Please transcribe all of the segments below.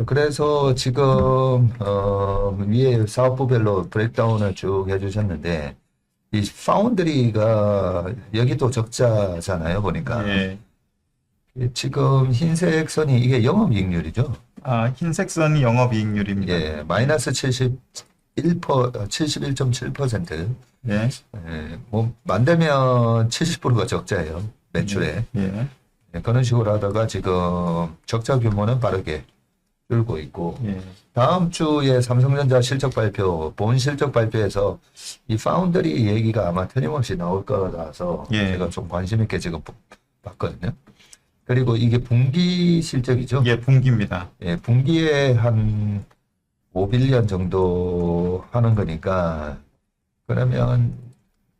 그래서 지금 위에 사업부별로 브레이크다운을 쭉 해주셨는데 이 파운드리가 여기도 적자잖아요 보니까 예. 지금 흰색 선이 이게 영업이익률이죠. 흰색 선이 영업이익률입니다. 예, 마이너스 71.7%. 예. 예, 뭐 만들면 70%가 적자예요 매출에. 예. 예, 그런 식으로 하다가 지금 적자 규모는 빠르게 줄고 있고. 예. 다음 주에 삼성전자 실적 발표, 본 실적 발표에서 이 파운드리 얘기가 아마 틀림없이 나올 거라서 예. 제가 좀 관심 있게 지금 봤거든요. 그리고 이게 분기 실적이죠. 예, 분기입니다. 예, 분기에 한 5빌리언 정도 하는 거니까 그러면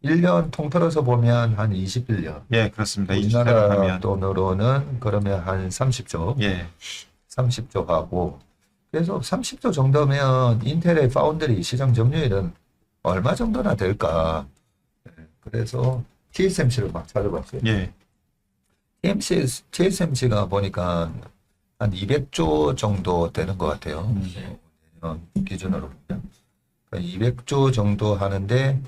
1년 통틀어서 보면 한 20빌리언. 예, 그렇습니다. 우리나라 하면. 돈으로는 그러면 한 30조. 예. 30조 하고 그래서 30조 정도면 인텔의 파운드리 시장 점유율은 얼마 정도나 될까? 예, 그래서 TSMC를 막 찾아봤어요. 예. TSMC가 보니까 한 200조 정도 되는 것 같아요. 기준으로 보면 200조 정도 하는데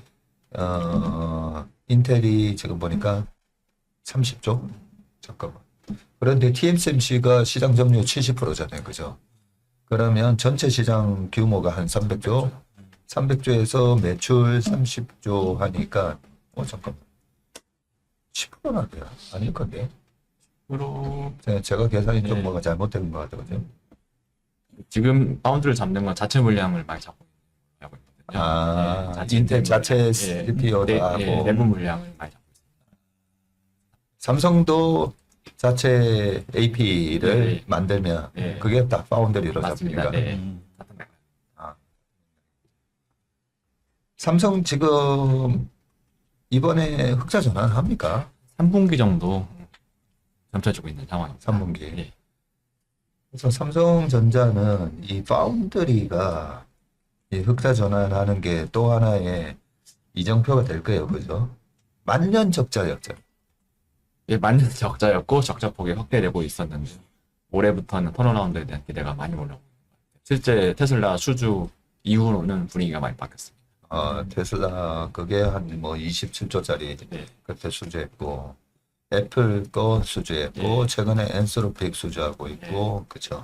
인텔이 지금 보니까 30조? 잠깐만. 그런데 TSMC가 시장 점유율 70%잖아요. 그죠? 그러면 전체 시장 규모가 한 300조? 300조에서 매출 30조 하니까, 잠깐만. 10%나 돼요. 아닐 건데. 으로 제가 계산이 좀 네. 뭐가 잘못된 것 같아요. 그죠? 지금 파운드를 잡는 건 자체 물량을 많이 잡고 있거든요. 인텔 자체 예, CPU도 하고. 내부 물량을 많이 잡고 있습니다. 삼성도 자체 AP를 네. 만들면 네. 그게 다 파운드리로 맞습니다. 잡힙니까? 네. 같은 맥락. 삼성 지금 이번에 흑자 전환 합니까? 3분기 정도 점쳐주고 있는 상황입니다. 3분기. 예. 그래서 삼성전자는 이 파운드리가 이 흑자 전환하는 게 또 하나의 이정표가 될 거예요. 그죠? 만년 적자였죠. 예, 만년 적자였고 적자폭이 확대되고 있었는데 올해부터는 턴어라운드에 대한 기대가 많이 올라오고 있는 것 같아요. 실제 테슬라 수주 이후로는 분위기가 많이 바뀌었습니다. 테슬라 그게 한 뭐 27조짜리 예. 그때 수주했고 애플 거 수주했고 예. 최근에 엔스로픽 수주하고 있고 그쵸?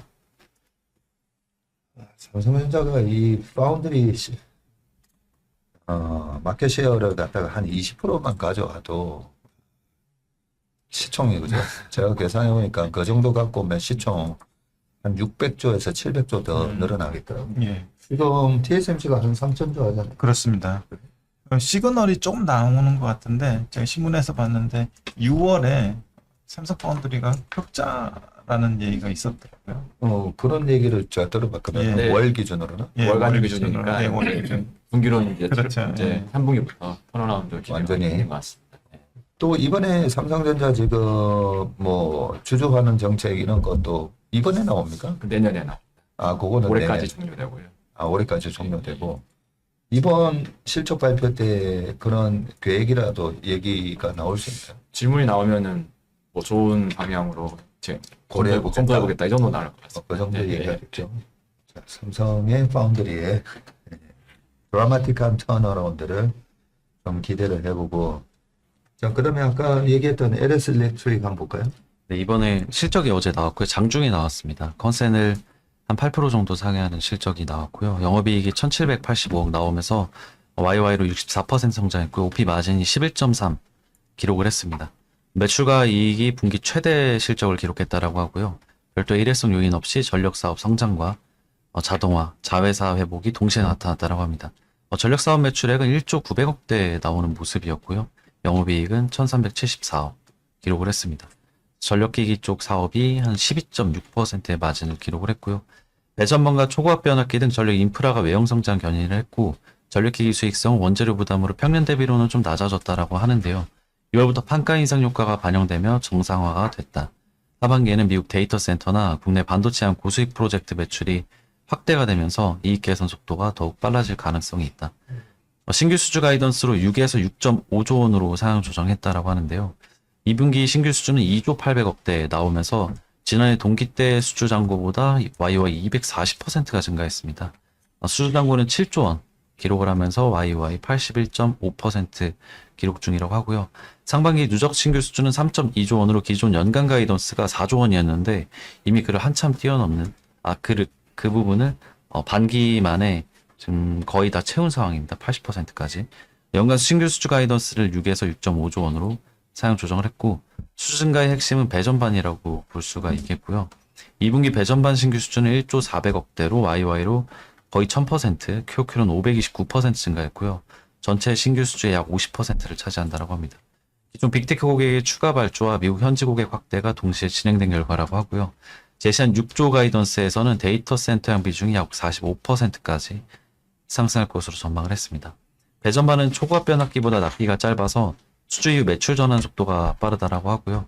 삼성전자가 이 파운드리 마켓 쉐어를 갖다가 한 20%만 가져와도 시총이 그죠? 제가 계산해 보니까 그 정도 갖고 오면 시총 한 600조에서 700조 더 늘어나겠더라고요. 예. 지금 TSMC가 한 3천조 하잖아요. 그렇습니다. 시그널이 조금 나오는 것 같은데 제가 신문에서 봤는데 6월에 삼성 파운드리가 흑자라는 얘기가 있었더라고요. 그런 얘기를 제가 들어봤거든요. 예. 네. 월 기준으로는. 예, 월간 월 기준이니까 네, 월 기준. 분기로는 이제 그렇죠. 이제 예. 3분기부터 턴어라운드 기대가 완전히. 있는 것 같습니다. 예. 또 이번에 삼성전자 지금 뭐 주주환원 정책 이런 것도 이번에 나옵니까? 내년에 나 그거는 올해까지 내년. 종료되고요. 올해까지 종료되고 이번 실적 발표 때 그런 계획이라도 얘기가 나올 수 있나요? 질문이 나오면은 뭐 좋은 방향으로 이제 고려해보겠다. 검토해보겠다 이 정도 나올 것 같습니다. 그 정도 예, 예. 얘기하겠죠. 자, 삼성의 파운드리의 드라마틱한 턴어라운드를 좀 기대를 해보고 자 그러면 아까 얘기했던 LS 일렉트릭 한번 볼까요? 네, 이번에 실적이 어제 나왔고요. 장중에 나왔습니다. 컨센을 한 8% 정도 상회하는 실적이 나왔고요. 영업이익이 1785억 나오면서 YY로 64% 성장했고요. OP 마진이 11.3 기록을 했습니다. 매출과 이익이 분기 최대 실적을 기록했다라고 하고요. 별도 일회성 요인 없이 전력사업 성장과 자동화, 자회사 회복이 동시에 나타났다라고 합니다. 전력사업 매출액은 1조 900억대에 나오는 모습이었고요. 영업이익은 1374억 기록을 했습니다. 전력기기 쪽 사업이 한 12.6%의 마진을 기록을 했고요. 배전망과 초고압 변압기 등 전력 인프라가 외형 성장 견인을 했고 전력기기 수익성 원재료 부담으로 평년 대비로는 좀 낮아졌다라고 하는데요. 6월부터 판가 인상 효과가 반영되며 정상화가 됐다. 하반기에는 미국 데이터 센터나 국내 반도체항 고수익 프로젝트 매출이 확대가 되면서 이익 개선 속도가 더욱 빨라질 가능성이 있다. 신규 수주 가이던스로 6에서 6.5조 원으로 상향 조정했다라고 하는데요. 2분기 신규 수주는 2조 800억대에 나오면서 지난해 동기 때 수주 잔고보다 YY 240%가 증가했습니다. 수주 잔고는 7조 원 기록을 하면서 YY 81.5% 기록 중이라고 하고요. 상반기 누적 신규 수주는 3.2조 원으로 기존 연간 가이던스가 4조 원이었는데 이미 그를 한참 뛰어넘는 그 부분을 반기 만에 지금 거의 다 채운 상황입니다. 80%까지. 연간 신규 수주 가이던스를 6에서 6.5조 원으로 상향 조정을 했고 수주 증가의 핵심은 배전반이라고 볼 수가 있겠고요. 2분기 배전반 신규 수주는 1조 400억대로 YY로 거의 1000%, QOQ는 529% 증가했고요. 전체 신규 수주의 약 50%를 차지한다고 합니다. 기존 빅테크 고객의 추가 발주와 미국 현지 고객 확대가 동시에 진행된 결과라고 하고요. 제시한 6조 가이던스에서는 데이터 센터형 비중이 약 45%까지 상승할 것으로 전망을 했습니다. 배전반은 초과합 변압기보다 납기가 짧아서 수주 이후 매출 전환 속도가 빠르다라고 하고요.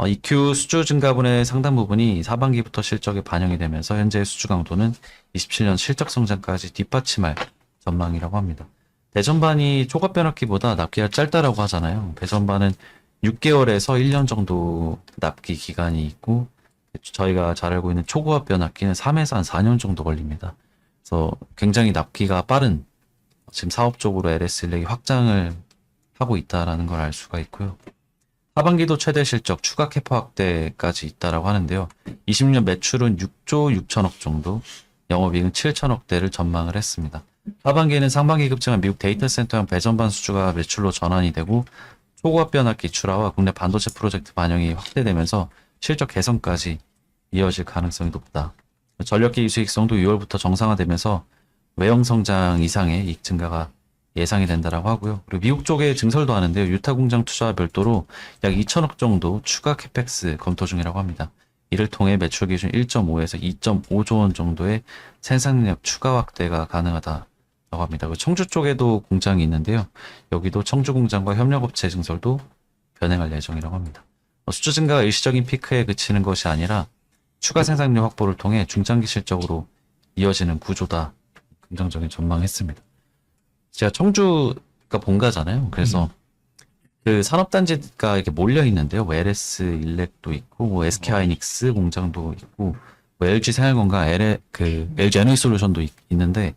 EQ 수주 증가분의 상당 부분이 하반기부터 실적에 반영이 되면서 현재의 수주 강도는 27년 실적 성장까지 뒷받침할 전망이라고 합니다. 배전반이 초과합 변압기보다 납기가 짧다라고 하잖아요. 배전반은 6개월에서 1년 정도 납기 기간이 있고 저희가 잘 알고 있는 초고압 변압기는 3에서 한 4년 정도 걸립니다. 그래서 굉장히 납기가 빠른 지금 사업적으로 LS1렉이 확장을 하고 있다라는 걸 알 수가 있고요. 하반기도 최대 실적 추가 캐파 확대까지 있다라고 하는데요. 20년 매출은 6조 6천억 정도, 영업이익은 7천억대를 전망을 했습니다. 하반기에는 상반기 급증한 미국 데이터 센터형 배전반 수주가 매출로 전환이 되고 초고압 변압기 출하와 국내 반도체 프로젝트 반영이 확대되면서 실적 개선까지 이어질 가능성이 높다. 전력기 수익성도 6월부터 정상화되면서 외형 성장 이상의 이익 증가가 예상이 된다라고 하고요. 그리고 미국 쪽에 증설도 하는데요. 유타 공장 투자와 별도로 약 2천억 정도 추가 캐펙스 검토 중이라고 합니다. 이를 통해 매출 기준 1.5에서 2.5조 원 정도의 생산력 추가 확대가 가능하다고 합니다. 그리고 청주 쪽에도 공장이 있는데요. 여기도 청주 공장과 협력업체 증설도 변행할 예정이라고 합니다. 수주 증가가 일시적인 피크에 그치는 것이 아니라 추가 생산력 확보를 통해 중장기 실적으로 이어지는 구조다. 긍정적인 전망했습니다. 제가 청주가 본가잖아요. 그래서 그 산업단지가 이렇게 몰려 있는데요. 뭐 LS 일렉도 있고, 뭐 SK 하이닉스 공장도 있고, 뭐 LG 생활건강, LG 에너지솔루션도 있는데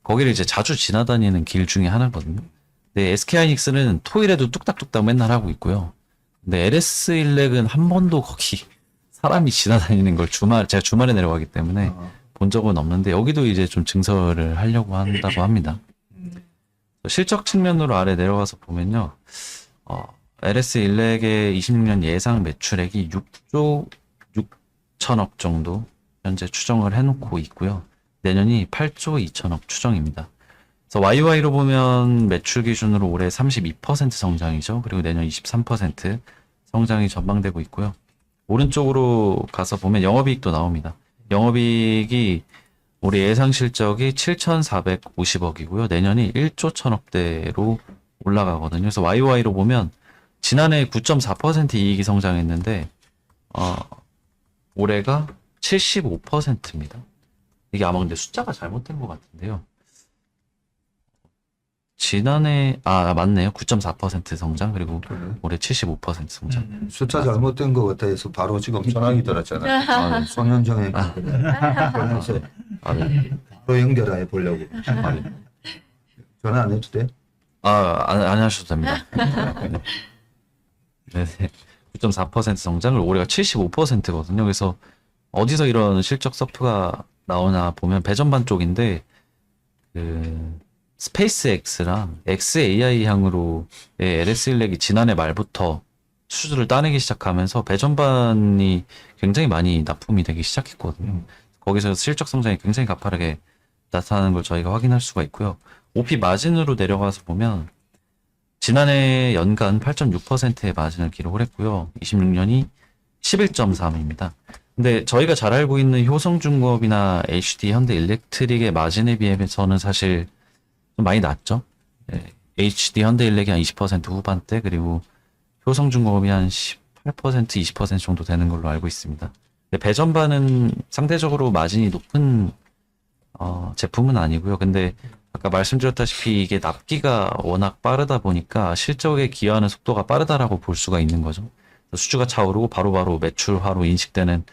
거기를 이제 자주 지나다니는 길 중에 하나거든요. 근데 SK 하이닉스는 토일에도 뚝딱뚝딱 맨날 하고 있고요. 근데 LS 일렉은 한 번도 거기 사람이 지나다니는 걸 제가 주말에 내려가기 때문에 본 적은 없는데 여기도 이제 좀 증설을 하려고 한다고 합니다. 실적 측면으로 아래 내려가서 보면요. LS 일렉의 26년 예상 매출액이 6조 6천억 정도 현재 추정을 해놓고 있고요. 내년이 8조 2천억 추정입니다. 그래서 YY로 보면 매출 기준으로 올해 32% 성장이죠. 그리고 내년 23% 성장이 전망되고 있고요. 오른쪽으로 가서 보면 영업이익도 나옵니다. 영업이익이 올해 예상 실적이 7,450억이고요. 내년이 1조 1천억대로 올라가거든요. 그래서 YY로 보면 지난해 9.4% 이익이 성장했는데 올해가 75%입니다. 이게 아마 근데 숫자가 잘못된 것 같은데요. 지난해 맞네요. 9.4% 성장 그리고 올해 75% 성장. 숫자 잘못된 것 같아 해서 바로 지금 전화기 들었잖아. 송현정에 그래서 바로 연결해 보려고. 전화 안 해도 돼? 안 하셔도 됩니다. 네. 9.4% 성장을 올해가 75%거든요. 그래서 어디서 이런 실적 서프가 나오나 보면 배전반 쪽인데 스페이스X랑 XAI 향으로의 LS 일렉이 지난해 말부터 수주를 따내기 시작하면서 배전반이 굉장히 많이 납품이 되기 시작했거든요. 거기서 실적 성장이 굉장히 가파르게 나타나는 걸 저희가 확인할 수가 있고요. OP 마진으로 내려가서 보면 지난해 연간 8.6%의 마진을 기록을 했고요. 26년이 11.3입니다. 근데 저희가 잘 알고 있는 효성중공업이나 HD 현대일렉트릭의 마진에 비해서는 사실 좀 많이 낮죠. HD 현대일렉이 한 20% 후반대 그리고 효성중공업이 한 18%, 20% 정도 되는 걸로 알고 있습니다. 근데 배전반은 상대적으로 마진이 높은 제품은 아니고요. 근데 아까 말씀드렸다시피 이게 납기가 워낙 빠르다 보니까 실적에 기여하는 속도가 빠르다라고 볼 수가 있는 거죠. 수주가 차오르고 바로바로 매출화로 인식되는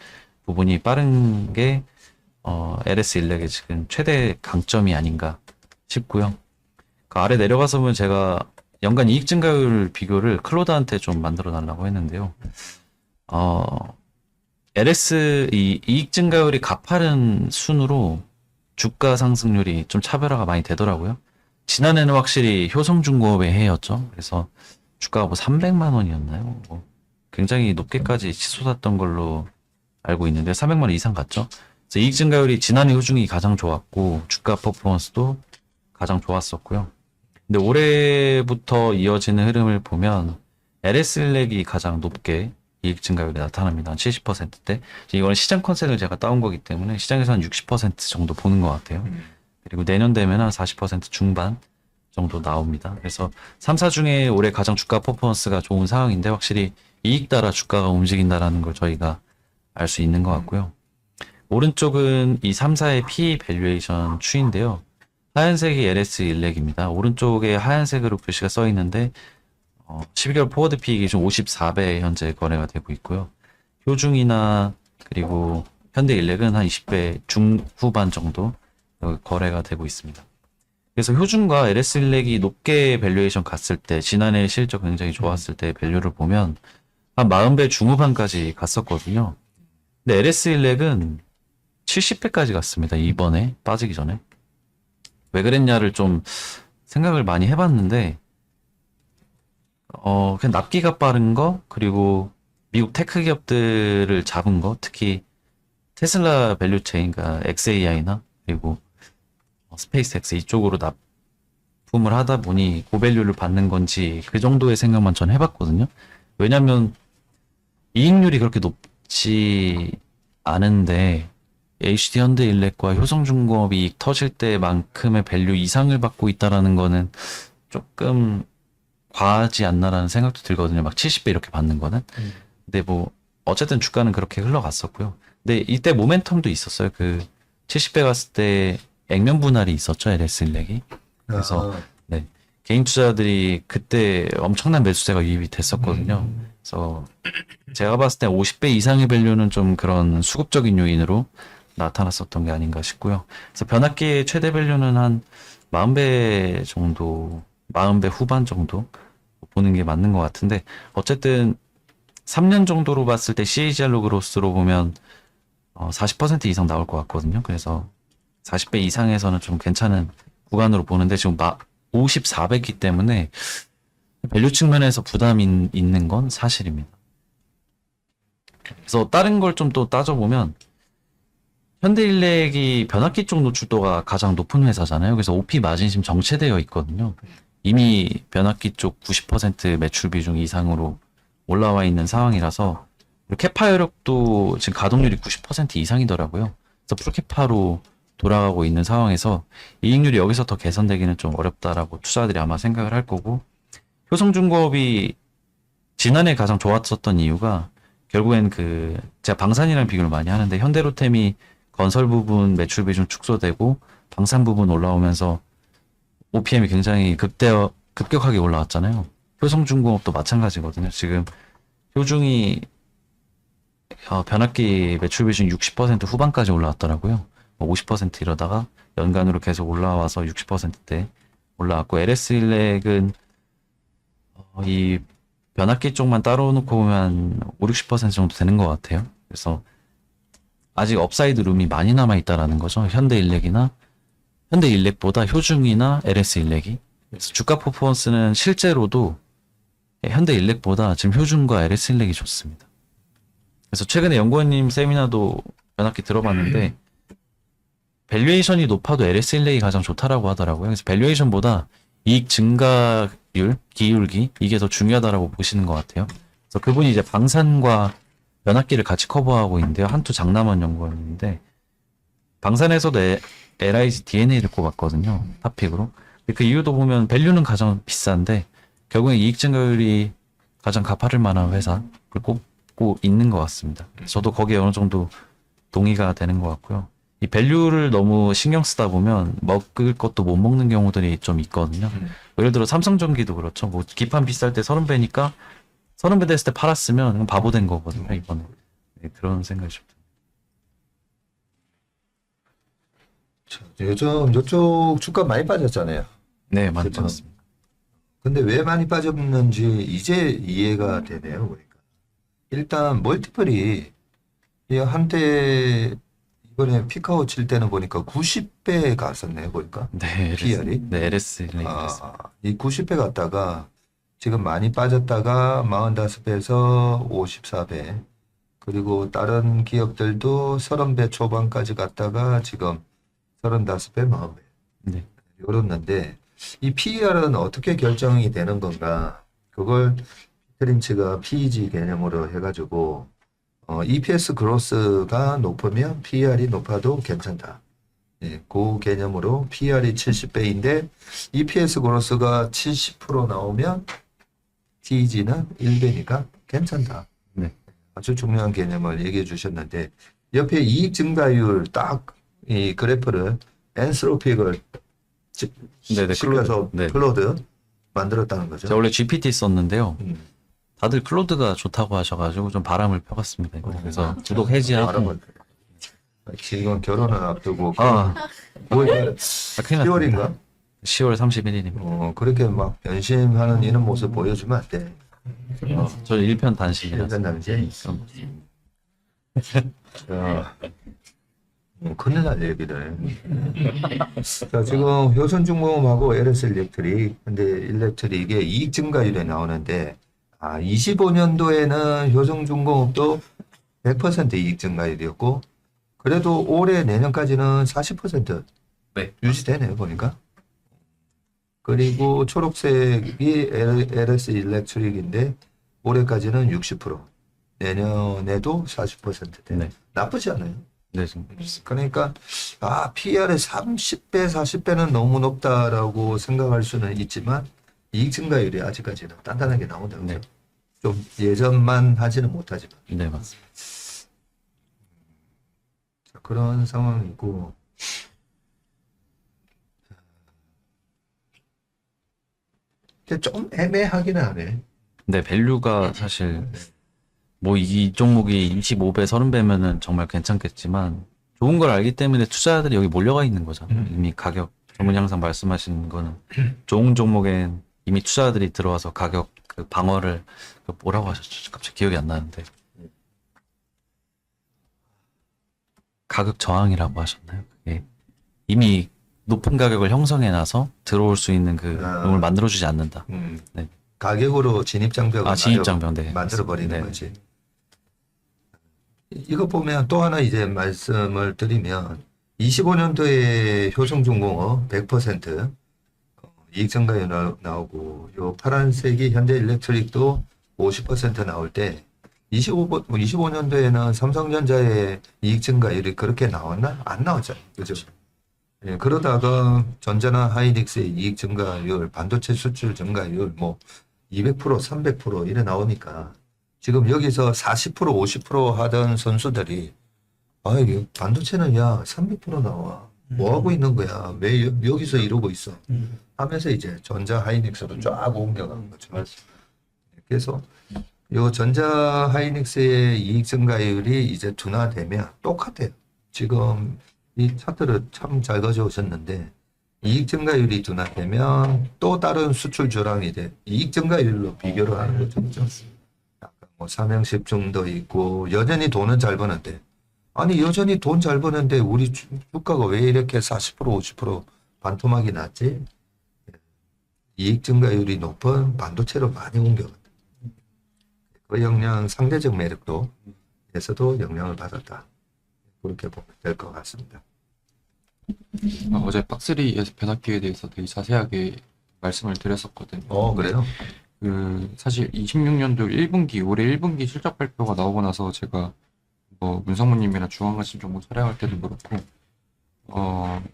부분이 빠른 게 LS 일렉의 지금 최대 강점이 아닌가 싶고요. 그 아래 내려가서 보면 제가 연간 이익 증가율 비교를 클로드한테 좀 만들어 달라고 했는데요. LS 이 이익 증가율이 가파른 순으로 주가 상승률이 좀 차별화가 많이 되더라고요. 지난해는 확실히 효성중공업의 해였죠. 그래서 주가가 뭐 300만 원이었나요? 뭐 굉장히 높게까지 치솟았던 걸로 알고 있는데 300만 원 이상 갔죠. 그래서 이익 증가율이 지난해 후중이 가장 좋았고 주가 퍼포먼스도 가장 좋았었고요. 근데 올해부터 이어지는 흐름을 보면 LS일렉이 가장 높게 이익 증가율이 나타납니다. 한 70%대. 이거는 시장 컨센을 제가 따온 거기 때문에 시장에서 한 60% 정도 보는 것 같아요. 그리고 내년 되면 한 40% 중반 정도 나옵니다. 그래서 3사 중에 올해 가장 주가 퍼포먼스가 좋은 상황인데 확실히 이익 따라 주가가 움직인다라는 걸 저희가 알 수 있는 것 같고요. 오른쪽은 이 3사의 PE 밸류에이션 추인데요. 하얀색이 LS 일렉입니다. 오른쪽에 하얀색으로 표시가 써 있는데 12개월 포워드 PE 기준 54배 현재 거래가 되고 있고요. 효중이나 그리고 현대일렉은 한 20배 중후반 정도 거래가 되고 있습니다. 그래서 효중과 LS일렉이 높게 밸류에이션 갔을 때 지난해 실적 굉장히 좋았을 때 밸류를 보면 한 40배 중후반까지 갔었거든요. 근데 LS일렉은 70배까지 갔습니다. 이번에 빠지기 전에. 왜 그랬냐를 좀 생각을 많이 해봤는데 그냥 납기가 빠른 거 그리고 미국 테크 기업들을 잡은 거 특히 테슬라 밸류체인 그러니까 XAI나 그리고 스페이스X 이쪽으로 납품을 하다 보니 고밸류를 받는 건지 그 정도의 생각만 전 해봤거든요. 왜냐면 이익률이 그렇게 높지 않은데 HD 현대일렉과 효성중공업이 이익 터질 때만큼의 밸류 이상을 받고 있다라는 거는 조금 과하지 않나라는 생각도 들거든요. 막 70배 이렇게 받는 거는. 근데 뭐 어쨌든 주가는 그렇게 흘러갔었고요. 근데 이때 모멘텀도 있었어요. 그 70배 갔을 때 액면 분할이 있었죠. LS일렉이. 그래서 네, 개인 투자들이 그때 엄청난 매수세가 유입이 됐었거든요. 그래서 제가 봤을 때 50배 이상의 밸류는 좀 그런 수급적인 요인으로 나타났었던 게 아닌가 싶고요. 그래서 변압기의 최대 밸류는 한 40배 정도, 40배 후반 정도 보는 게 맞는 것 같은데 어쨌든 3년 정도로 봤을 때 CAGR 그로스로 보면 40% 이상 나올 것 같거든요. 그래서 40배 이상에서는 좀 괜찮은 구간으로 보는데 지금 54배이기 때문에 밸류 측면에서 부담이 있는 건 사실입니다. 그래서 다른 걸 좀 또 따져보면 현대일렉이 변압기 쪽 노출도가 가장 높은 회사잖아요. 그래서 OP 마진 지금 정체되어 있거든요. 이미 변압기 쪽 90% 매출 비중 이상으로 올라와 있는 상황이라서 캐파 여력도 지금 가동률이 90% 이상이더라고요. 그래서 풀캐파로 돌아가고 있는 상황에서 이익률이 여기서 더 개선되기는 좀 어렵다라고 투자들이 아마 생각을 할 거고 효성중공업이 지난해 가장 좋았었던 이유가 결국엔 제가 방산이랑 비교를 많이 하는데 현대로템이 건설 부분 매출 비중 축소되고 방산 부분 올라오면서 OPM이 굉장히 급격하게 올라왔잖아요. 효성중공업도 마찬가지거든요. 지금 효중이 변압기 매출 비중 60% 후반까지 올라왔더라고요. 50% 이러다가 연간으로 계속 올라와서 60%대 올라왔고 LS일렉은 이 변압기 쪽만 따로 놓고 보면 50-60% 정도 되는 것 같아요. 그래서 아직 업사이드 룸이 많이 남아있다라는 거죠. 현대일렉보다 효중이나 LS일렉이. 그래서 주가 퍼포먼스는 실제로도 현대일렉보다 지금 효중과 LS일렉이 좋습니다. 그래서 최근에 연구원님 세미나도 변압기 들어봤는데 밸류에이션이 높아도 LS일렉이 가장 좋다라고 하더라고요. 그래서 밸류에이션보다 이익 증가율, 기울기 이게 더 중요하다라고 보시는 것 같아요. 그래서 그분이 이제 방산과 변압기를 같이 커버하고 있는데요. 한투 장남원 연구원인데 방산에서도 LIG DNA를 꼽았거든요. 탑픽으로. 그 이유도 보면 밸류는 가장 비싼데 결국엔 이익 증가율이 가장 가파를 만한 회사를 꼽고 있는 것 같습니다. 저도 거기에 어느 정도 동의가 되는 것 같고요. 이 밸류를 너무 신경 쓰다 보면 먹을 것도 못 먹는 경우들이 좀 있거든요. 예를 들어 삼성전기도 그렇죠. 뭐 기판 비쌀 때 30배니까 30배 됐을 때 팔았으면 그냥 바보 된 거거든요, 이번에. 네, 그런 생각이 좀 요즘 이쪽 주가 많이 빠졌잖아요. 네, 많이 그쵸. 빠졌습니다. 근데 왜 많이 빠졌는지 이제 이해가 되네요. 보니까. 일단 멀티플이 이 한때 이번에 피카오 칠 때는 보니까 90배 갔었네요. 보니까. 네, PR이? 네, LS 얘기했습니다. 이 90배 갔다가 지금 많이 빠졌다가 45배에서 54배 그리고 다른 기업들도 30배 초반까지 갔다가 지금 35배, 40배 네. 이렇는데 이 PER은 어떻게 결정이 되는 건가? 그걸 트린치가 PEG 개념으로 해가지고 EPS 그로스가 높으면 PER이 높아도 괜찮다. 예, 그 개념으로 PER이 70배인데 EPS 그로스가 70% 나오면 PEG는 1배니까 괜찮다. 네. 아주 중요한 개념을 얘기해 주셨는데 옆에 이익 증가율 딱 이 그래프를 엔스로픽을 네네, 실려서 네. 클로드 만들었다는 거죠. 제가 원래 GPT 썼는데요. 음. 다들 클로드가 좋다고 하셔가지고 좀 바람을 펴봤습니다. 그래서 구독 해지하고. 바람을 지금 결혼을 앞두고 아, 뭐 큰일 10월인가? 났습니다. 10월 31일입니다. 그렇게 막 변심하는 이런 모습 보여주면 안 돼. 저 1편 단신이라서. 일단 남자. 자, 큰일 날 얘기를. 자, 지금 효선중공업하고 LS 일렉트릭, 근데 일렉트릭에 이익 증가율이 나오는데, 25년도에는 효성중공업도 100% 이익 증가율이었고, 그래도 올해 내년까지는 40% 네. 유지되네요, 보니까. 그리고 초록색이 LS 일렉트릭인데, 올해까지는 60%, 내년에도 40%대. 네. 나쁘지 않아요. 네, 좀. 그러니까 PR의 30배, 40배는 너무 높다라고 생각할 수는 있지만 이익 증가율이 아직까지는 단단하게 나온다는 네. 거죠. 좀 예전만 하지는 못하지만 네, 맞습니다. 자, 그런 상황이고 근데 좀 애매하기는 하네. 네, 밸류가 사실 뭐 이 종목이 25배, 30배면은 정말 괜찮겠지만 좋은 걸 알기 때문에 투자자들이 여기 몰려가 있는 거잖아요. 이미 가격, 전문 항상 말씀하신 거는 좋은 종목엔 이미 투자자들이 들어와서 가격 그 방어를 뭐라고 하셨죠? 갑자기 기억이 안 나는데 가격 저항이라고 하셨나요? 그게 이미 높은 가격을 형성해놔서 들어올 수 있는 그 룸을 만들어주지 않는다. 네. 가격으로 진입장벽을 진입장벽, 네. 만들어버리는 네. 거지. 이거 보면 또 하나 이제 말씀을 드리면 25년도에 효성중공업 100% 이익 증가율 나오고 요 파란색이 현대일렉트릭도 50% 나올 때 25년도에는 삼성전자의 이익 증가율이 그렇게 나왔나? 안 나왔잖아요. 그죠? 예, 그러다가 전자나 하이닉스의 이익 증가율, 반도체 수출 증가율 뭐 200%, 300% 이래 나오니까 지금 여기서 40%, 50% 하던 선수들이 이게 반도체는 야 300% 나와. 뭐 하고 있는 거야? 왜 여기서 이러고 있어? 하면서 이제 전자 하이닉스로 쫙 옮겨간 거죠. 그래서 요 전자 하이닉스의 이익 증가율이 이제 둔화되면 똑같아요. 지금 이 차트를 참 잘 가져오셨는데 이익 증가율이 둔화되면 또 다른 수출주랑 이제 이익 증가율로 비교를 하는 거죠. 그죠? 약간 뭐 삼형식중도 있고 여전히 돈은 잘 버는데 아니 여전히 돈 잘 버는데 우리 주가가 왜 이렇게 40% 50% 반토막이 났지? 이익 증가율이 높은 반도체로 많이 옮겨간다. 그 영향 상대적 매력도 에서도 영향을 받았다. 그렇게 보면 될 것 같습니다. 어제 박스리에서 변압기에 대해서 되게 자세하게 말씀을 드렸었거든요. 그래요? 사실 26년도 1분기, 올해 1분기 실적 발표가 나오고 나서 제가 뭐 문성무님이나 중앙관심 정보 촬영할 때도 그렇고,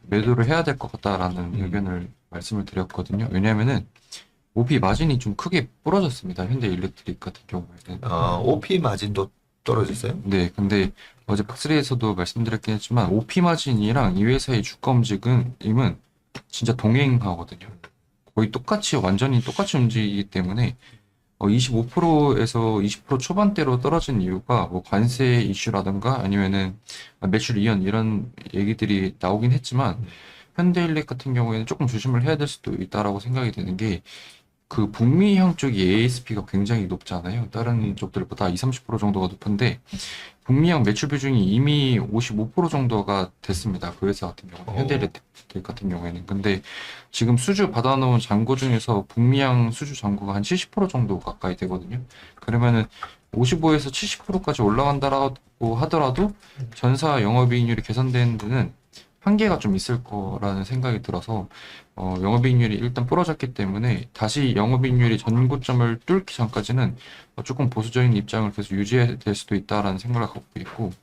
매도를 해야 될 것 같다라는 의견을 말씀을 드렸거든요. 왜냐하면은 OP 마진이 좀 크게 부러졌습니다. 현대 일렉트릭 같은 경우에는. OP 마진도 떨어졌어요? 네, 근데 어제 박스리에서도 말씀드렸긴 했지만 OP 마진이랑 이 회사의 주가 움직임은 진짜 동행하거든요. 거의 똑같이 완전히 똑같이 움직이기 때문에 25%에서 20% 초반대로 떨어진 이유가 뭐 관세 이슈라든가 아니면은 매출 이연 이런 얘기들이 나오긴 했지만 현대일렉 같은 경우에는 조금 조심을 해야 될 수도 있다라고 생각이 되는 게 그 북미향 쪽이 ASP가 굉장히 높잖아요. 다른 쪽들보다 20-30% 정도가 높은데 북미향 매출 비중이 이미 55% 정도가 됐습니다. 그 회사 같은 경우는 현대일렉 같은 경우에는. 근데 지금 수주 받아놓은 잔고 중에서 북미향 수주 잔고가 한 70% 정도 가까이 되거든요. 그러면은 55에서 70%까지 올라간다라고 하더라도 전사 영업이익률이 개선되는 데는 한계가 좀 있을 거라는 생각이 들어서 영업이익률이 일단 부러졌기 때문에 다시 영업이익률이 전고점을 뚫기 전까지는 조금 보수적인 입장을 계속 유지해야 될 수도 있다라는 생각을 갖고 있고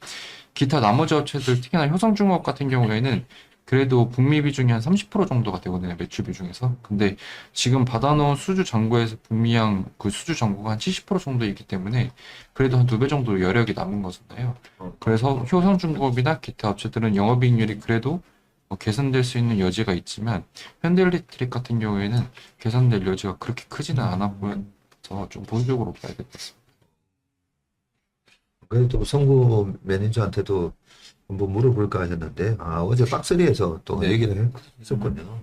기타 나머지 업체들 특히나 효성중공업 같은 경우에는 그래도 북미 비중이 한 30% 정도가 되거든요. 매출 비중에서. 근데 지금 받아놓은 수주 잔고에서 북미향 그 수주 잔고가 한 70% 정도 있기 때문에 그래도 한 2배 정도 여력이 남은 거잖아요. 그래서 효성중공업이나 기타 업체들은 영업이익률이 그래도 개선될 수 있는 여지가 있지만 현대일렉트릭 같은 경우에는 개선될 여지가 그렇게 크지는 않아 보여서 좀 보수적으로 봐야 될 것 같습니다. 그래도 성구 매니저한테도 한번 물어볼까 했는데, 어제 박스리에서 또 얘기를 했었군요.